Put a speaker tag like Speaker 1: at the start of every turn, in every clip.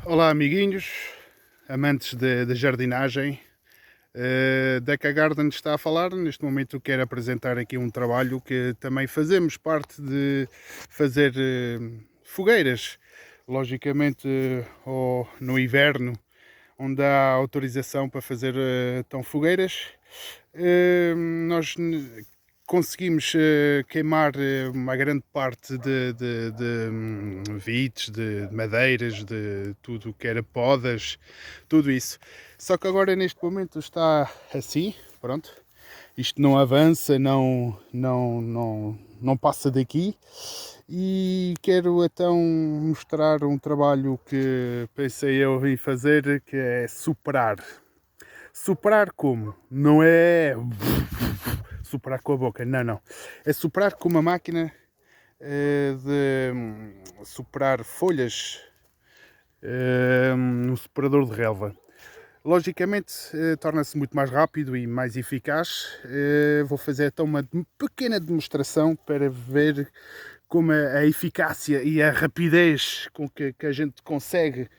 Speaker 1: Olá amiguinhos, amantes de jardinagem, Deca Garden está a falar. Neste momento quero apresentar aqui um trabalho que também fazemos parte de fazer fogueiras, logicamente no inverno, onde há autorização para fazer então fogueiras. Nós conseguimos queimar uma grande parte de vites, de madeiras, de tudo que era podas, tudo isso. Só que agora neste momento está assim, pronto. Isto não avança, não passa daqui. E quero então mostrar um trabalho que pensei eu em fazer, que é superar. Superar como? Não é superar com a boca, não. É superar com uma máquina de superar folhas, um superador de relva. Logicamente torna-se muito mais rápido e mais eficaz. Vou fazer então uma pequena demonstração para ver como a eficácia e a rapidez com que a gente consegue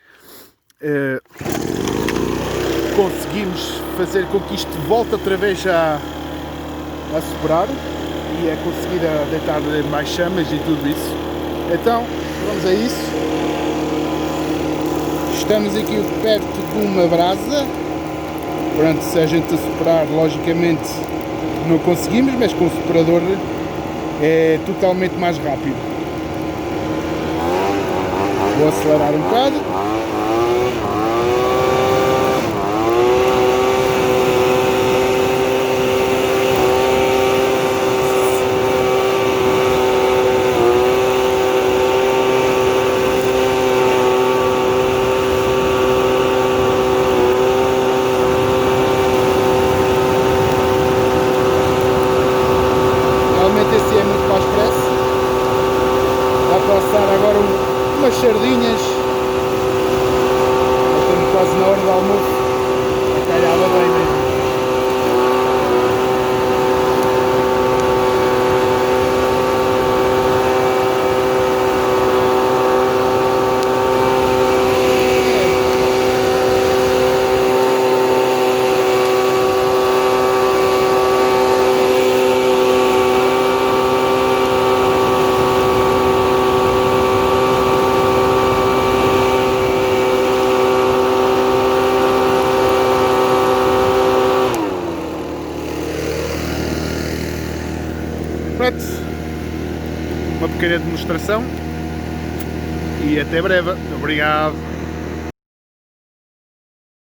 Speaker 1: conseguimos fazer com que isto volte outra vez a soprar e a conseguir deitar mais chamas e tudo isso. Então vamos a isso. Estamos aqui perto de uma brasa. Pronto, se a gente soprar, logicamente não conseguimos, mas com o soprador é totalmente mais rápido. Vou acelerar um bocado. Esse é muito para o expresso. Vai passar agora umas sardinhas. Estamos quase na hora do almoço. A calhada bem mesmo. Pronto, uma pequena demonstração e até breve. Obrigado.